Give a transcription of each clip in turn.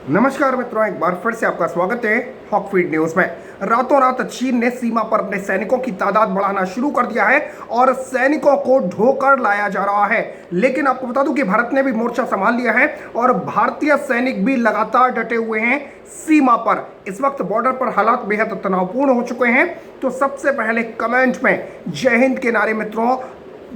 नमस्कार मित्रों, एक बार फिर से आपका स्वागत है हॉक फीड न्यूज में। रातों रात चीन ने सीमा पर अपने सैनिकों की तादाद बढ़ाना शुरू कर दिया है और सैनिकों को ढोकर लाया जा रहा है। लेकिन आपको बता दूं कि भारत ने भी मोर्चा संभाल लिया है और भारतीय सैनिक भी लगातार डटे हुए हैं सीमा पर। इस वक्त बॉर्डर पर हालात बेहद तनावपूर्ण हो चुके हैं। तो सबसे पहले कमेंट में जय हिंद के नारे मित्रों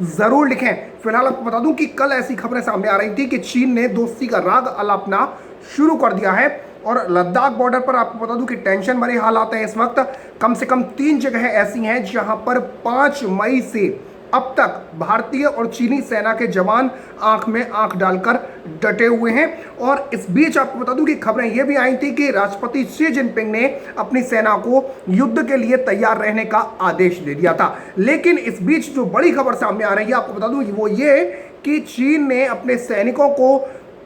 जरूर लिखें। फिलहाल आपको बता दूं कि कल ऐसी खबरें सामने आ रही थी कि चीन ने दोस्ती का राग अलापना शुरू कर दिया है और लद्दाख बॉर्डर पर आपको बता दूं कि टेंशन भरे हालात हैं। इस वक्त कम से कम 3 जगह ऐसी हैं जहां पर 5 मई से अब तक भारतीय और चीनी सेना के जवान आंख में आंख डालकर डटे हुए हैं। और इस बीच आपको बता दूं कि खबरें यह भी आई थी कि राष्ट्रपति शी जिनपिंग ने अपनी सेना को युद्ध के लिए तैयार रहने का आदेश दे दिया था। लेकिन इस बीच जो बड़ी खबर सामने आ रही है आपको बता दूं वो ये कि चीन ने अपने सैनिकों को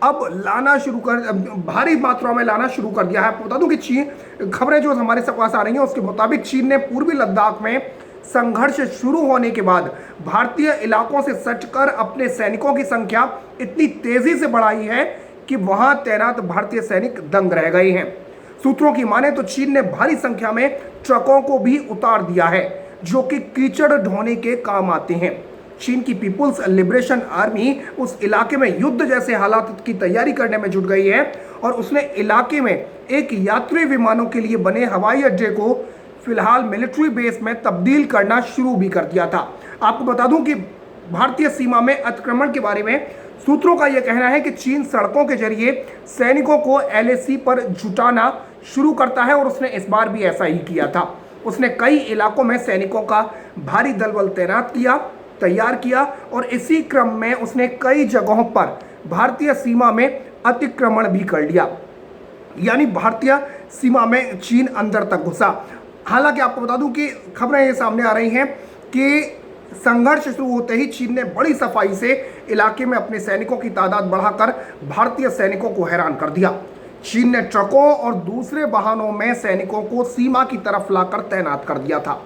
अब लाना शुरू कर भारी मात्रा में लाना शुरू कर दिया है। आपको बता दूं कि चीन खबरें जो हमारे पास आ रही हैं उसके मुताबिक चीन ने पूर्वी लद्दाख में संघर्ष शुरू होने के बाद भारतीय इलाकों से सटकर अपने सैनिकों की संख्या इतनी तेजी से बढ़ाई है कि वहां तैनात भारतीय सैनिक दंग रह गए हैं। सूत्रों की माने तो चीन ने भारी संख्या में ट्रकों को भी उतार दिया है जो कि कीचड़ ढोने के काम आते हैं। चीन की पीपुल्स लिबरेशन आर्मी उस इलाके में युद्ध जैसे हालात की तैयारी करने में जुट गई है और उसने इलाके में एक यात्री विमानों के लिए बने हवाई अड्डे को फिलहाल मिलिट्री बेस में तब्दील करना शुरू भी कर दिया था। आपको बता दूं कि भारतीय सीमा में अतिक्रमण के बारे में सूत्रों का यह कहना है कि चीन सड़कों के जरिए सैनिकों को एलएसी पर जुटाना शुरू करता है और उसने इस बार भी ऐसा ही किया था। उसने कई इलाकों में सैनिकों का भारी दल बल तैनात किया, तैयार किया और इसी क्रम में उसने कई जगहों पर भारतीय सीमा में अतिक्रमण भी कर लिया, यानी भारतीय सीमा में चीन अंदर तक घुसा। हालांकि आपको बता दूं कि खबरें ये सामने आ रही हैं कि संघर्ष शुरू होते ही चीन ने बड़ी सफाई से इलाके में अपने सैनिकों की तादाद बढ़ाकर भारतीय सैनिकों को हैरान कर दिया। चीन ने ट्रकों और दूसरे वाहनों में सैनिकों को सीमा की तरफ लाकर तैनात कर दिया था।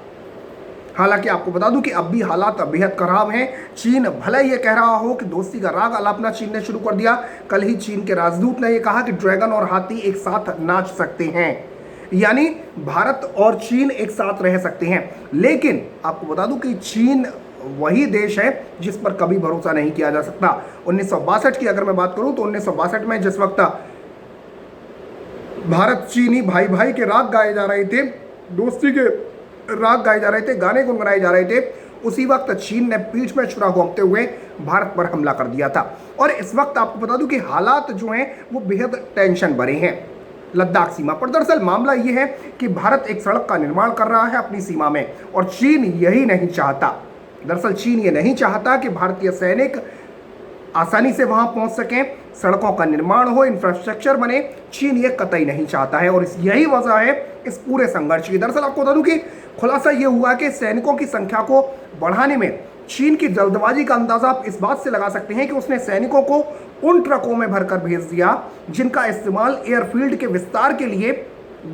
हालांकि आपको बता दूं कि अब भी हालात बेहद खराब हैं। चीन भले ये कह रहा हो कि दोस्ती का राग अलापना चीन ने शुरू कर दिया। कल ही चीन के राजदूत ने यह कहा कि ड्रैगन और हाथी एक साथ नाच सकते हैं, यानी भारत और चीन एक साथ रह सकते हैं। लेकिन आपको बता दूं कि चीन वही देश है जिस पर कभी भरोसा नहीं किया जा सकता। 1962 की अगर मैं बात करूं तो 1962 में जिस वक्त भारत चीनी भाई भाई के राग गाए जा रहे थे, दोस्ती के राग गाए जा रहे थे, गाने गुनगुनाए जा रहे थे, उसी वक्त चीन ने पीठ में छुरा घोंपते हुए भारत पर हमला कर दिया था। और इस वक्त आपको बता दूं कि हालात जो हैं वो बेहद टेंशन भरे हैं लद्दाख सीमा पर। दरअसल मामला ये है कि भारत एक सड़क का निर्माण कर रहा है अपनी सीमा में और चीन यही नहीं चाहता। दरअसल चीन ये नहीं चाहता कि भारतीय सैनिक आसानी से वहां पहुंच सकें, सड़कों का निर्माण हो, इंफ्रास्ट्रक्चर बने। चीन ये कतई नहीं चाहता है और यही वजह है इस पूरे संघर्ष की। दरअसल आपको बता दूं कि खुलासा ये हुआ कि सैनिकों की संख्या को बढ़ाने में चीन की जल्दबाजी का अंदाजा आप इस बात से लगा सकते हैं कि उसने सैनिकों को उन ट्रकों में भरकर भेज दिया जिनका इस्तेमाल एयरफील्ड के विस्तार के लिए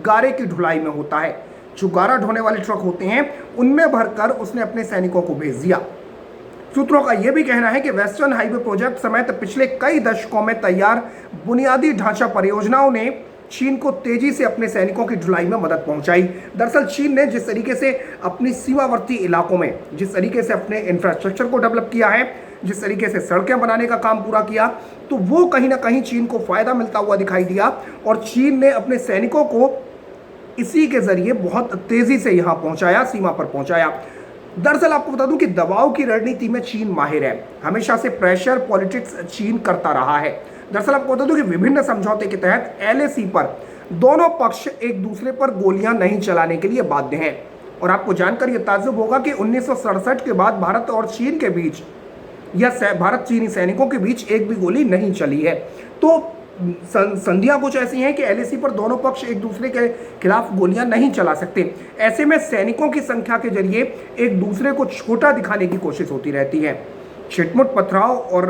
गारे की ढुलाई में होता है। जो गारा ढोने वाले ट्रक होते हैं उनमें भरकर उसने अपने सैनिकों को भेज दिया। सूत्रों का यह भी कहना है कि वेस्टर्न हाईवे प्रोजेक्ट समेत पिछले कई दशकों में तैयार बुनियादी ढांचा परियोजनाओं ने चीन को तेजी से अपने सैनिकों की ढुलाई में मदद पहुंचाई। दरअसल चीन ने जिस तरीके से अपनी सीमावर्ती इलाकों में जिस तरीके से अपने इंफ्रास्ट्रक्चर को डेवलप किया है, जिस तरीके से सड़कें बनाने का काम पूरा किया, तो वो कहीं ना कहीं चीन को फायदा मिलता हुआ दिखाई दिया और चीन ने अपने सैनिकों को इसी के जरिए बहुत तेजी से यहाँ पहुंचाया, सीमा पर पहुंचाया। दरअसल आपको बता दूं कि दबाव की रणनीति में चीन माहिर है। हमेशा से प्रेशर पॉलिटिक्स चीन करता रहा है। दरअसल आपको बता दूं कि विभिन्न समझौते के तहत एलएसी पर दोनों पक्ष एक दूसरे पर गोलियां नहीं चलाने के लिए बाध्य हैं। और आपको जानकर यह ताज्जुब होगा कि 1967 के बाद भारत और चीन के बीच या भारत चीनी सैनिकों के बीच एक भी गोली नहीं चली है। तो संधियां कुछ ऐसी हैं कि एलएसी पर दोनों पक्ष एक दूसरे के खिलाफ गोलियां नहीं चला सकते। ऐसे में सैनिकों की संख्या के जरिए एक दूसरे को छोटा दिखाने की कोशिश होती रहती है। छिटमुट पथराव और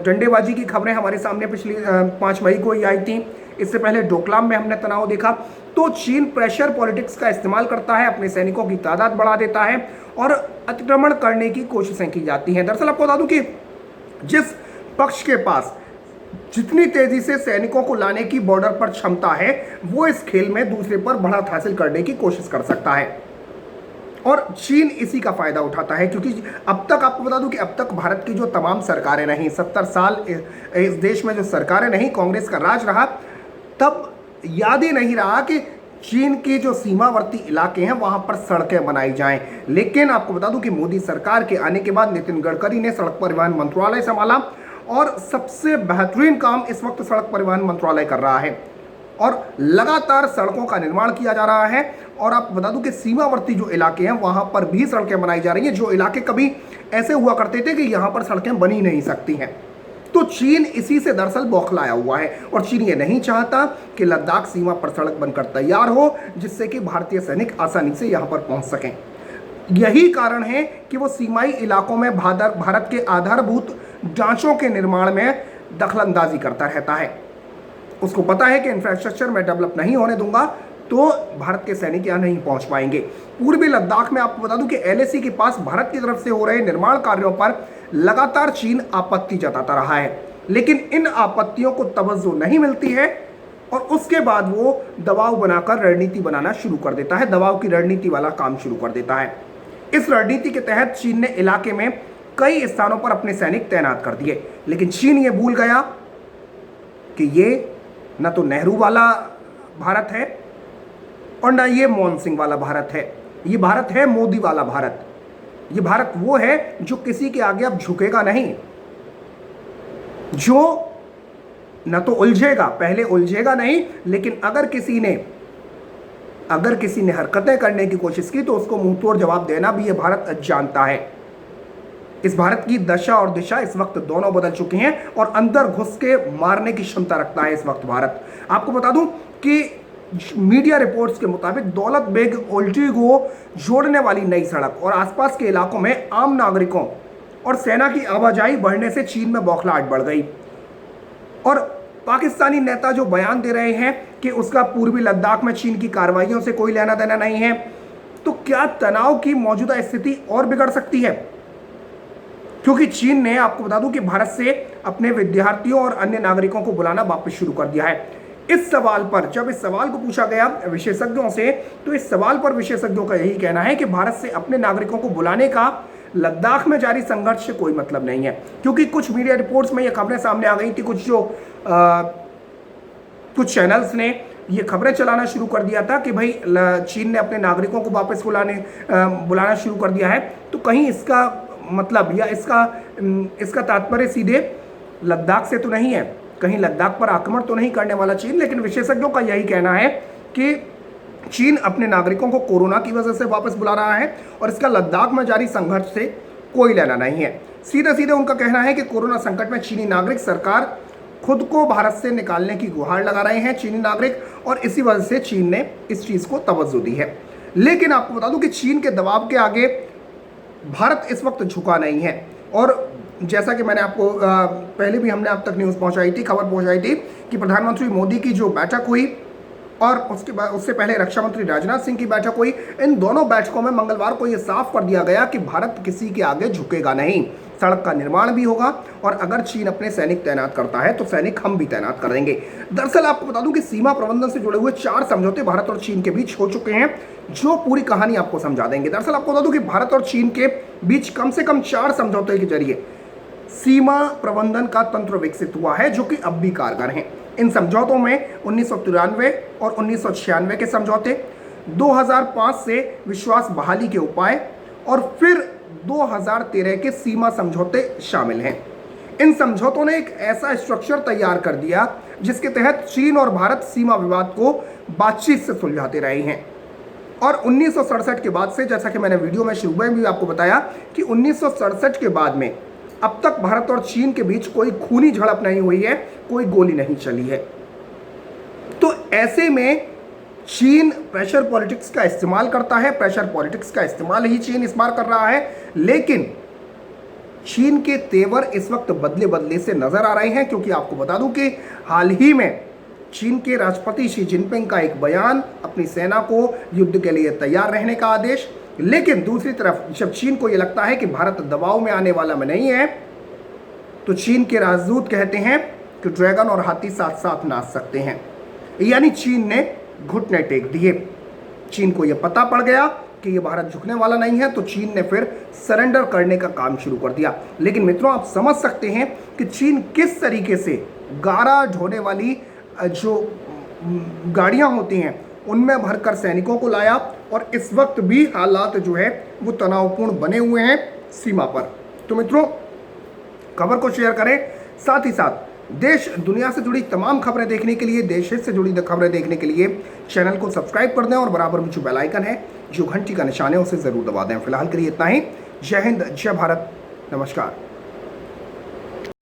डंडेबाजी की खबरें हमारे सामने पिछली 5 मई को ही आई थी। इससे पहले डोकलाम में हमने तनाव देखा। तो चीन प्रेशर पॉलिटिक्स का इस्तेमाल करता है, अपने सैनिकों की तादाद बढ़ा देता है और अतिक्रमण करने की कोशिशें की जाती हैं। दरअसल आपको बता दूं कि जिस पक्ष के पास जितनी तेजी से सैनिकों को लाने की बॉर्डर पर क्षमता है, वो इस खेल में दूसरे पर बढ़त हासिल करने की कोशिश कर सकता है। और चीन इसी का फायदा उठाता है, क्योंकि अब तक आपको बता दूं कि अब तक भारत की जो तमाम सरकारें रहीं, 70 साल इस देश में जो सरकारें रहीं, कांग्रेस का राज रहा, तब याद ही नहीं रहा कि चीन की जो सीमावर्ती इलाके हैं वहां पर सड़कें बनाई जाएं। लेकिन आपको बता दूं कि मोदी सरकार के आने के बाद नितिन गडकरी ने सड़क परिवहन मंत्रालय संभाला और सबसे बेहतरीन काम इस वक्त सड़क परिवहन मंत्रालय कर रहा है और लगातार सड़कों का निर्माण किया जा रहा है। और आपको बता दूं कि सीमावर्ती जो इलाके हैं वहां पर भी सड़कें बनाई जा रही हैं, जो इलाके कभी ऐसे हुआ करते थे कि यहां पर सड़कें बनी नहीं सकती हैं। तो चीन इसी से दरअसल बौखलाया हुआ है और चीन ये नहीं चाहता कि लद्दाख सीमा पर सड़क बनकर तैयार हो, जिससे कि भारतीय सैनिक आसानी से यहां पर पहुंच सकें। यही कारण है कि वो सीमाई इलाकों में भारत के आधारभूत ढांचों के निर्माण में दखलंदाजी करता रहता है। उसको पता है कि इंफ्रास्ट्रक्चर मैं डेवलप नहीं होने दूंगा तो भारत के सैनिक यहां नहीं पहुंच पाएंगे। पूर्वी लद्दाख में आपको बता दूं कि एलएसी के पास भारत की तरफ से हो रहे निर्माण कार्यों पर लगातार चीन आपत्ति जताता रहा है, लेकिन इन आपत्तियों को तवज्जो नहीं मिलती है और उसके बाद वो दबाव बनाकर रणनीति बनाना शुरू कर देता है, दबाव की रणनीति वाला काम शुरू कर देता है। इस रणनीति के तहत चीन ने इलाके में कई स्थानों पर अपने सैनिक तैनात कर दिए, लेकिन चीन ये भूल गया कि ये न तो नेहरू वाला भारत है और न ये मनमोहन सिंह वाला भारत है, ये भारत है मोदी वाला भारत। ये भारत वो है जो किसी के आगे अब झुकेगा नहीं, जो न तो उलझेगा, पहले उलझेगा नहीं, लेकिन अगर किसी ने हरकतें करने की कोशिश की तो उसको मुंह तोड़ जवाब देना भी ये भारत जानता है। इस भारत की दशा और दिशा इस वक्त दोनों बदल चुकी हैं और अंदर घुस के मारने की क्षमता रखता है इस वक्त भारत। आपको बता दूं कि मीडिया रिपोर्ट्स के मुताबिक दौलत बेग ओल्टी को जोड़ने वाली नई सड़क और आसपास के इलाकों में आम नागरिकों और सेना की आवाजाही बढ़ने से चीन में बौखलाहट बढ़ गई और पाकिस्तानी नेता जो बयान दे रहे हैं कि उसका पूर्वी लद्दाख में चीन की कार्रवाइयों से कोई लेना देना नहीं है, तो क्या तनाव की मौजूदा स्थिति और बिगड़ सकती है? क्योंकि चीन ने, आपको बता दूं कि भारत से अपने विद्यार्थियों और अन्य नागरिकों को बुलाना वापस शुरू कर दिया है। इस सवाल पर, जब इस सवाल को पूछा गया विशेषज्ञों से, तो इस सवाल पर विशेषज्ञों का यही कहना है कि भारत से अपने नागरिकों को बुलाने का लद्दाख में जारी संघर्ष से कोई मतलब नहीं है। क्योंकि कुछ मीडिया रिपोर्ट्स में ये खबरें सामने आ गई थी, कुछ चैनल्स ने ये खबरें चलाना शुरू कर दिया था कि भाई चीन ने अपने नागरिकों को वापस बुलाना शुरू कर दिया है, तो कहीं इसका मतलब या इसका तात्पर्य सीधे लद्दाख से तो नहीं है, कहीं लद्दाख पर आक्रमण तो नहीं करने वाला चीन। लेकिन विशेषज्ञों का यही कहना है कि चीन अपने नागरिकों को कोरोना की वजह से वापस बुला रहा है और इसका लद्दाख में जारी संघर्ष से कोई लेना नहीं है। सीधे सीधे उनका कहना है कि कोरोना संकट में चीनी नागरिक, सरकार खुद को भारत से निकालने की गुहार लगा रहे हैं चीनी नागरिक, और इसी वजह से चीन ने इस चीज़ को तवज्जो दी है। लेकिन आपको बता दूं कि चीन के दबाव के आगे भारत इस वक्त झुका नहीं है। और जैसा कि मैंने आपको पहले भी हमने अब तक न्यूज़ पहुंचाई थी, खबर पहुंचाई थी कि प्रधानमंत्री मोदी की जो बैठक हुई और उसके बाद उससे पहले रक्षा मंत्री राजनाथ सिंह की बैठक हुई, इन दोनों बैठकों में मंगलवार को यह साफ कर दिया गया कि भारत किसी के आगे झुकेगा नहीं। सड़क का निर्माण भी होगा और अगर चीन अपने सैनिक तैनात करता है तो सैनिक हम भी तैनात कर देंगे। दरअसल आपको बता दूं कि सीमा प्रबंधन से जुड़े हुए 4 समझौते भारत और चीन के बीच हो चुके हैं, जो पूरी कहानी आपको समझा देंगे। दरअसल आपको बता दूं कि भारत और चीन के बीच कम से कम 4 समझौते के जरिए सीमा प्रबंधन का तंत्र विकसित हुआ है, जो कि अब भी कारगर हैं। इन समझौतों में 1993 और 1996 के समझौते, 2005 से विश्वास बहाली के उपाय और फिर 2013 के सीमा समझौते शामिल हैं। इन समझौतों ने एक ऐसा स्ट्रक्चर तैयार कर दिया जिसके तहत चीन और भारत सीमा विवाद को बातचीत से सुलझाते रहे हैं। और 1967 के बाद से, जैसा कि मैंने वीडियो में शुरू में भी आपको बताया कि 1967 के बाद में अब तक भारत और चीन के बीच कोई खूनी झड़प नहीं हुई है, कोई गोली नहीं चली है। तो ऐसे में चीन प्रेशर पॉलिटिक्स का इस्तेमाल करता है, प्रेशर पॉलिटिक्स का इस्तेमाल ही चीन इस बार कर रहा है। लेकिन चीन के तेवर इस वक्त बदले बदले से नजर आ रहे हैं, क्योंकि आपको बता दूं कि हाल ही में चीन के राष्ट्रपति शी जिनपिंग का एक बयान, अपनी सेना को युद्ध के लिए तैयार रहने का आदेश। लेकिन दूसरी तरफ जब चीन को यह लगता है कि भारत दबाव में आने वाला में नहीं है, तो चीन के राजदूत कहते हैं कि ड्रैगन और हाथी साथ साथ नाच सकते हैं। यानी चीन ने घुटने टेक दिए। चीन को यह पता पड़ गया कि ये भारत झुकने वाला नहीं है, तो चीन ने फिर सरेंडर करने का काम शुरू कर दिया। लेकिन मित्रों, आप समझ सकते हैं कि चीन किस तरीके से गारा ढोने वाली जो गाड़ियां होती हैं उनमें भरकर सैनिकों को लाया, और इस वक्त भी हालात जो है वो तनावपूर्ण बने हुए हैं सीमा पर। तो मित्रों, खबर को शेयर करें, साथ ही साथ देश दुनिया से जुड़ी तमाम खबरें देखने के लिए, देश हित से जुड़ी खबरें देखने के लिए चैनल को सब्सक्राइब कर दें और बराबर में जो बेल आइकन है, जो घंटी का निशान है, उसे जरूर दबा दें। फिलहाल के लिए इतना ही। जय हिंद, जय भारत, नमस्कार।